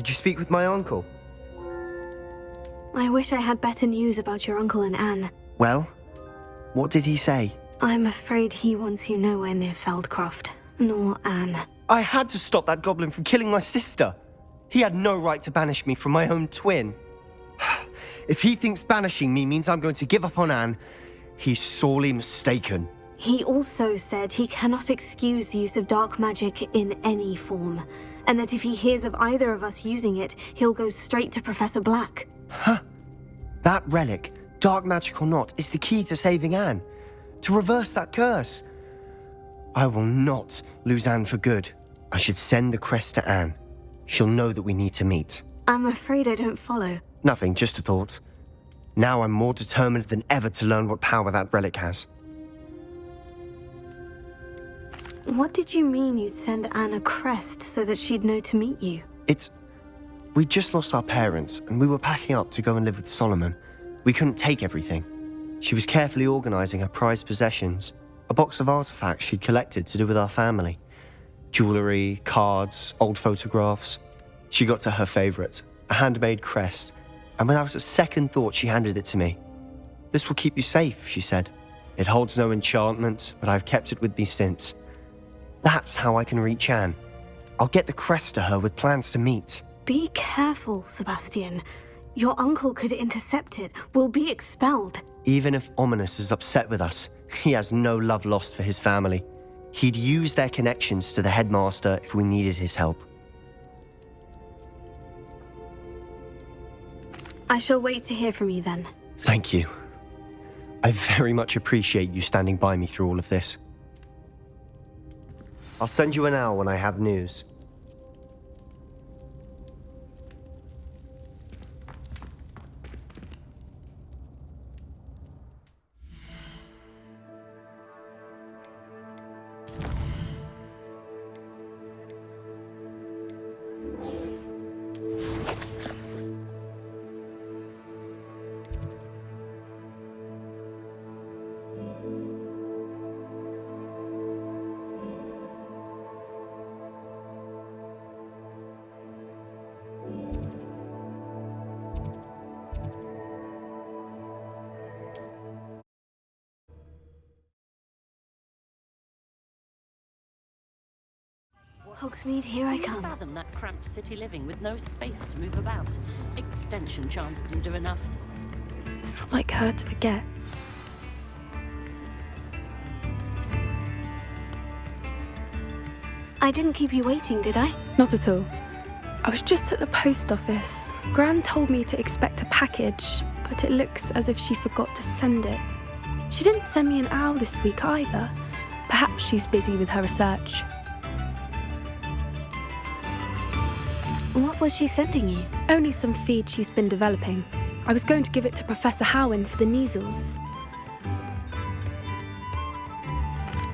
Did you speak with my uncle? I wish I had better news about your uncle and Anne. Well, what did he say? I'm afraid he wants you nowhere near Feldcroft, nor Anne. I had to stop that goblin from killing my sister. He had no right to banish me from my own twin. If he thinks banishing me means I'm going to give up on Anne, he's sorely mistaken. He also said he cannot excuse the use of dark magic in any form, and that if he hears of either of us using it, he'll go straight to Professor Black. Huh? That relic, dark magic or not, is the key to saving Anne. To reverse that curse. I will not lose Anne for good. I should send the crest to Anne. She'll know that we need to meet. I'm afraid I don't follow. Nothing, just a thought. Now I'm more determined than ever to learn what power that relic has. What did you mean you'd send Anne a crest so that she'd know to meet you? We just lost our parents, and we were packing up to go and live with Solomon. We couldn't take everything. She was carefully organising her prized possessions, a box of artifacts she'd collected to do with our family. Jewellery, cards, old photographs. She got to her favourite, a handmade crest, and without a second thought she handed it to me. "This will keep you safe," she said. "It holds no enchantment, but I've kept it with me since. That's how I can reach Anne. I'll get the crest to her with plans to meet." Be careful, Sebastian. Your uncle could intercept it. We'll be expelled. Even if Ominous is upset with us, he has no love lost for his family. He'd use their connections to the headmaster if we needed his help. I shall wait to hear from you then. Thank you. I very much appreciate you standing by me through all of this. I'll send you an owl when I have news. Hogsmeade, here I Can you come. fathom that cramped city living with no space to move about? Extension charms couldn't do enough. It's not like her to forget. I didn't keep you waiting, did I? Not at all. I was just at the post office. Gran told me to expect a package, but it looks as if she forgot to send it. She didn't send me an owl this week either. Perhaps she's busy with her research. What was she sending you? Only some feed she's been developing. I was going to give it to Professor Howin for the measles.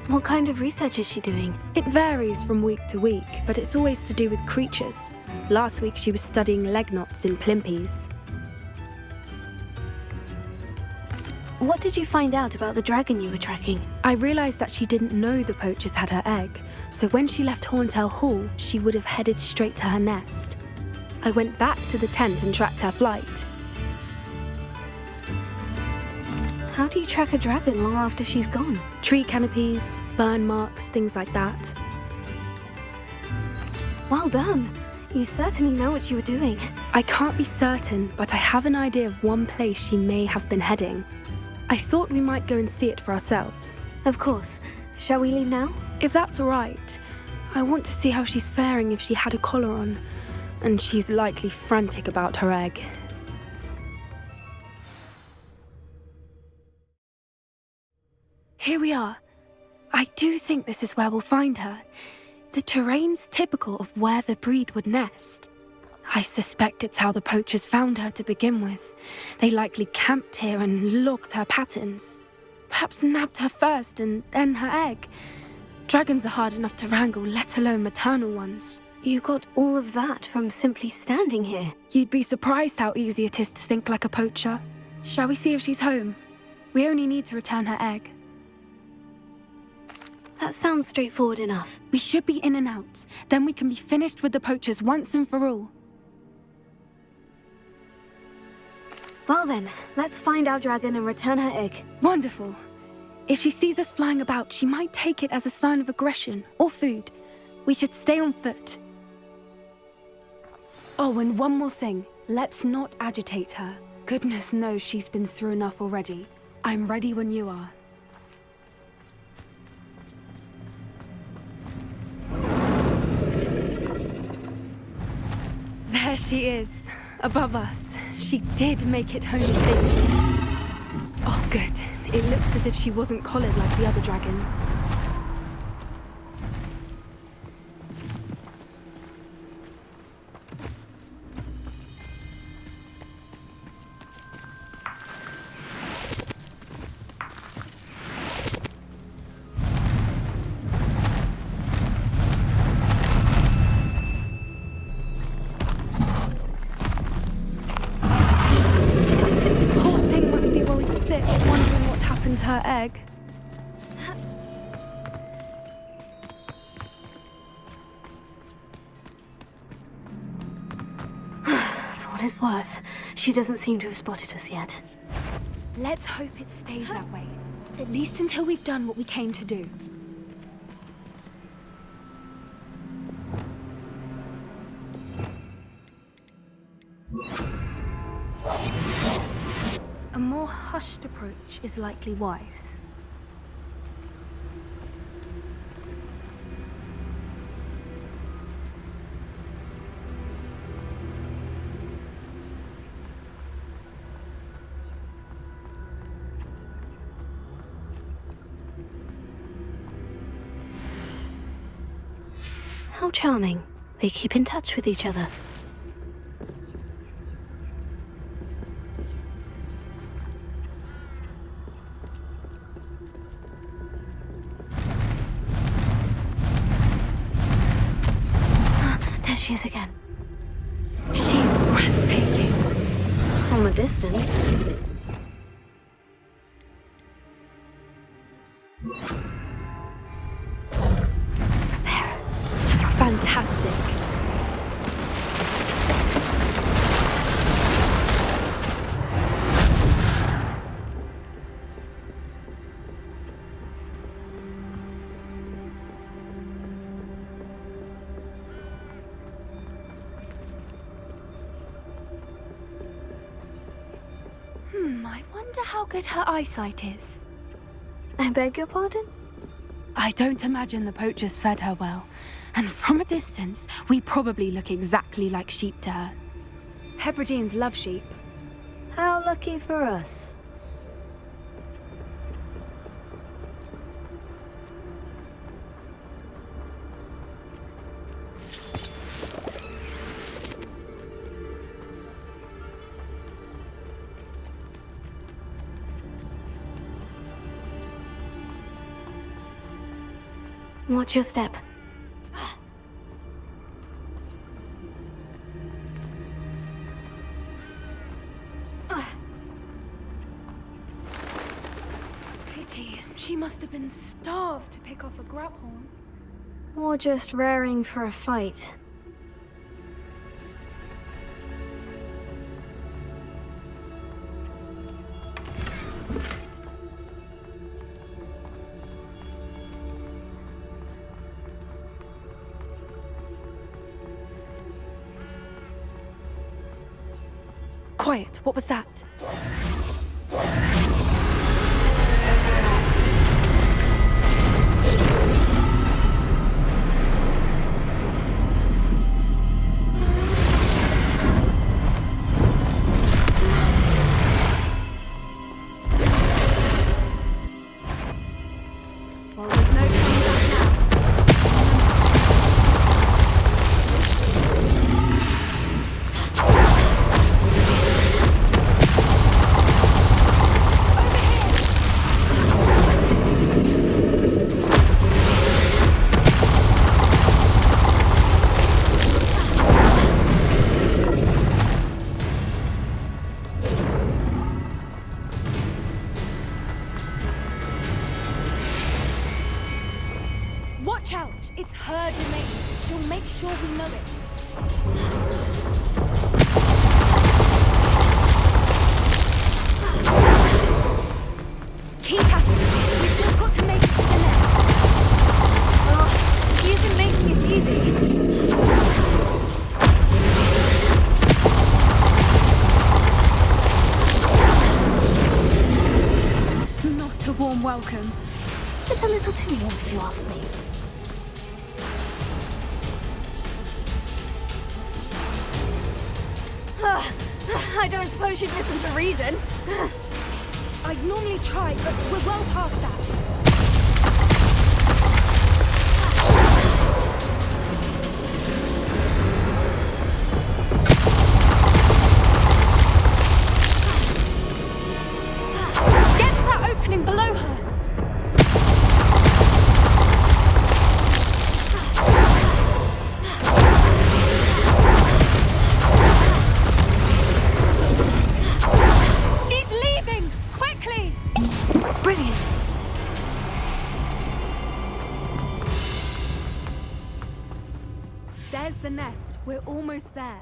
What kind of research is she doing? It varies from week to week, but it's always to do with creatures. Last week she was studying leg knots in plimpies. What did you find out about the dragon you were tracking? I realised that she didn't know the poachers had her egg, so when she left Horntail Hall, she would have headed straight to her nest. I went back to the tent and tracked her flight. How do you track a dragon long after she's gone? Tree canopies, burn marks, things like that. Well done. You certainly know what you were doing. I can't be certain, but I have an idea of one place she may have been heading. I thought we might go and see it for ourselves. Of course. Shall we leave now? If that's all right. I want to see how she's faring if she had a collar on. And she's likely frantic about her egg. Here we are. I do think this is where we'll find her. The terrain's typical of where the breed would nest. I suspect it's how the poachers found her to begin with. They likely camped here and logged her patterns. Perhaps nabbed her first and then her egg. Dragons are hard enough to wrangle, let alone maternal ones. You got all of that from simply standing here. You'd be surprised how easy it is to think like a poacher. Shall we see if she's home? We only need to return her egg. That sounds straightforward enough. We should be in and out. Then we can be finished with the poachers once and for all. Well then, let's find our dragon and return her egg. Wonderful. If she sees us flying about, she might take it as a sign of aggression or food. We should stay on foot. Oh, and one more thing. Let's not agitate her. Goodness knows she's been through enough already. I'm ready when you are. There she is, above us. She did make it home safely. Oh, good. It looks as if she wasn't collared like the other dragons. Wondering what happened to her egg. For what it's worth, she doesn't seem to have spotted us yet. Let's hope it stays that way. At least until we've done what we came to do. Yes. A more hushed approach is likely wise. How charming. They keep in touch with each other. There she is again. She's breathtaking. From a distance. Prepare. Fantastic. I wonder how good her eyesight is. I beg your pardon? I don't imagine the poachers fed her well. And from a distance, we probably look exactly like sheep to her. Hebrideans love sheep. How lucky for us. Watch your step. Pity. She must have been starved to pick off a grabhorn. Or just raring for a fight. Quiet, what was that? Well, there's no turning back now. Watch out! It's her domain. She'll make sure we know it. welcome. It's a little too warm, if you ask me. I don't suppose you'd listen to reason. I'd normally try, but we're well past that. Get to that opening below her. She's leaving! Quickly! Brilliant. There's the nest. We're almost there.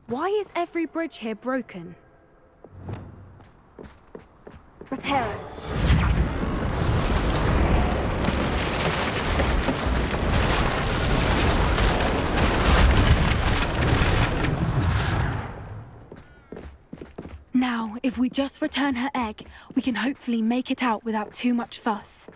Why is every bridge here broken? Repair it. Now, if we just return her egg, we can hopefully make it out without too much fuss.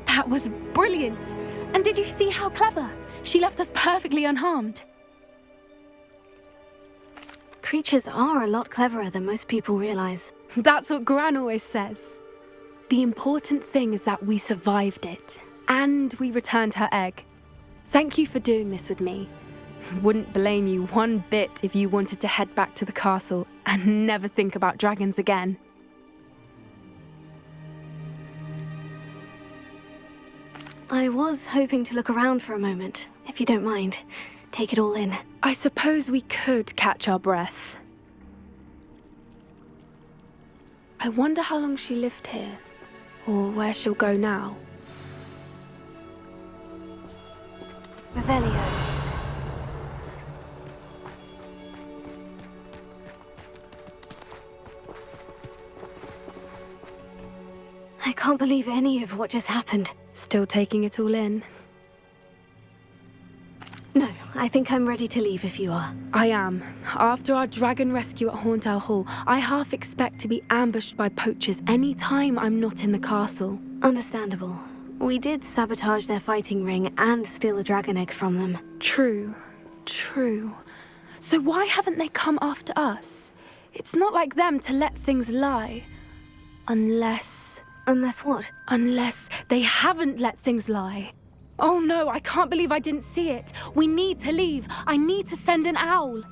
That was brilliant! And did you see how clever? She left us perfectly unharmed. Creatures are a lot cleverer than most people realize. That's what Gran always says. The important thing is that we survived it, and we returned her egg. Thank you for doing this with me. Wouldn't blame you one bit if you wanted to head back to the castle and never think about dragons again. I was hoping to look around for a moment, if you don't mind. Take it all in. I suppose we could catch our breath. I wonder how long she lived here, or where she'll go now. Revelio. I can't believe any of what just happened. Still taking it all in? No, I think I'm ready to leave if you are. I am. After our dragon rescue at Hauntowl Hall, I half expect to be ambushed by poachers any time I'm not in the castle. Understandable. We did sabotage their fighting ring and steal a dragon egg from them. True. So why haven't they come after us? It's not like them to let things lie. Unless what? Unless they haven't let things lie. Oh no, I can't believe I didn't see it. We need to leave. I need to send an owl.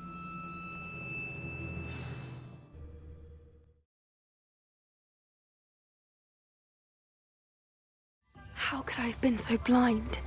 How could I have been so blind?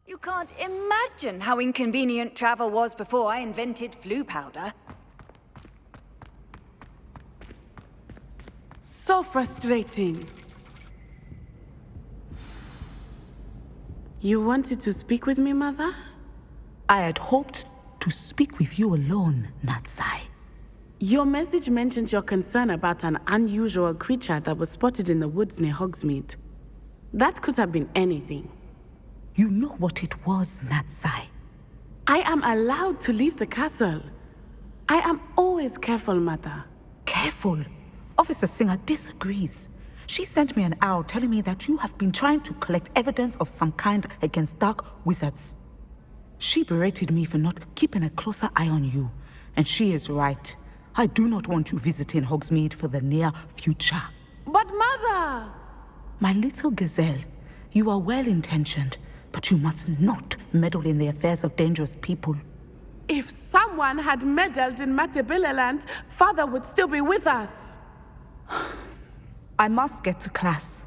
You can't imagine how inconvenient travel was before I invented flu powder. So frustrating. You wanted to speak with me, Mother? I had hoped to speak with you alone, Natsai. Your message mentioned your concern about an unusual creature that was spotted in the woods near Hogsmeade. That could have been anything. You know what it was, Natsai. I am allowed to leave the castle. I am always careful, Mother. Careful. Officer Singer disagrees. She sent me an owl telling me that you have been trying to collect evidence of some kind against dark wizards. She berated me for not keeping a closer eye on you, and she is right. I do not want you visiting Hogsmeade for the near future. But Mother! My little gazelle, you are well-intentioned, but you must not meddle in the affairs of dangerous people. If someone had meddled in Matabeleland, Father would still be with us. I must get to class.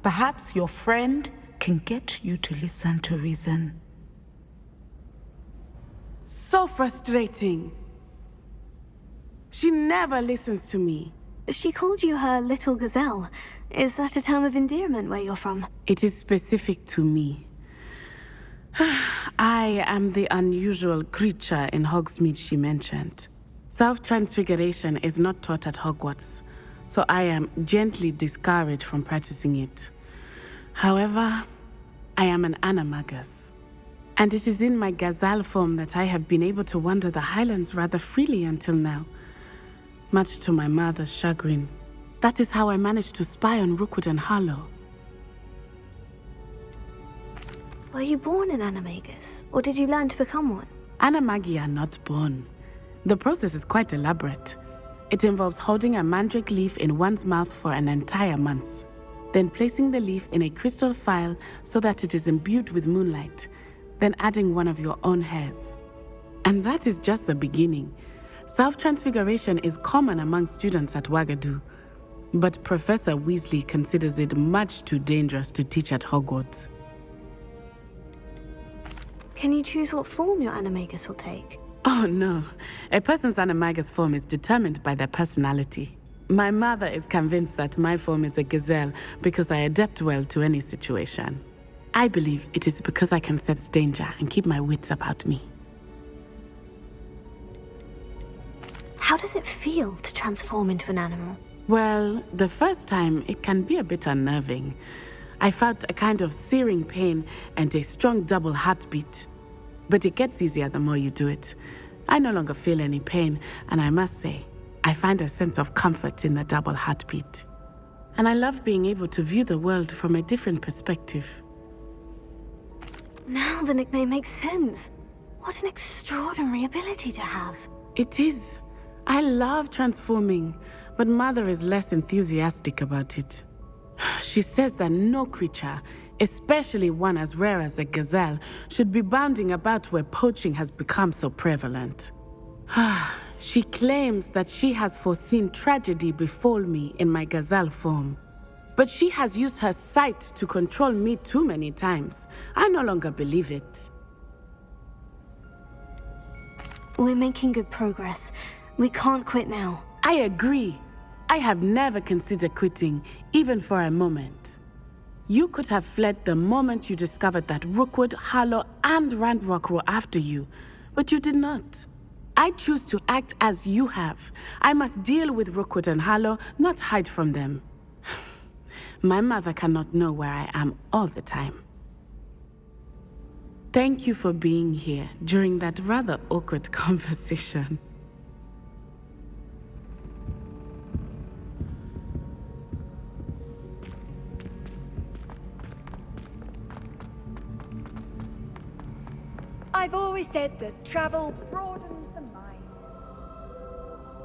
Perhaps your friend can get you to listen to reason. So frustrating. She never listens to me. She called you her little gazelle. Is that a term of endearment where you're from? It is specific to me. I am the unusual creature in Hogsmeade she mentioned. Self-transfiguration is not taught at Hogwarts, so I am gently discouraged from practicing it. However, I am an animagus, and it is in my gazelle form that I have been able to wander the Highlands rather freely until now, much to my mother's chagrin. That is how I managed to spy on Rookwood and Harlow. Were you born an animagus, or did you learn to become one? Animagi are not born. The process is quite elaborate. It involves holding a mandrake leaf in one's mouth for an entire month, then placing the leaf in a crystal phial so that it is imbued with moonlight, then adding one of your own hairs. And that is just the beginning. Self-transfiguration is common among students at Wagadu, but Professor Weasley considers it much too dangerous to teach at Hogwarts. Can you choose what form your animagus will take? Oh no, a person's animagus form is determined by their personality. My mother is convinced that my form is a gazelle because I adapt well to any situation. I believe it is because I can sense danger and keep my wits about me. How does it feel to transform into an animal? Well, the first time it can be a bit unnerving. I felt a kind of searing pain and a strong double heartbeat. But it gets easier the more you do it. I no longer feel any pain, and I must say, I find a sense of comfort in the double heartbeat. And I love being able to view the world from a different perspective. Now the nickname makes sense. What an extraordinary ability to have. It is. I love transforming, but Mother is less enthusiastic about it. She says that no creature, especially one as rare as a gazelle, should be bounding about where poaching has become so prevalent. She claims that she has foreseen tragedy befall me in my gazelle form. But she has used her sight to control me too many times. I no longer believe it. We're making good progress. We can't quit now. I agree. I have never considered quitting, even for a moment. You could have fled the moment you discovered that Rookwood, Harlow, and Ranrock were after you, but you did not. I choose to act as you have. I must deal with Rookwood and Harlow, not hide from them. My mother cannot know where I am all the time. Thank you for being here during that rather awkward conversation. I've always said that travel broadens the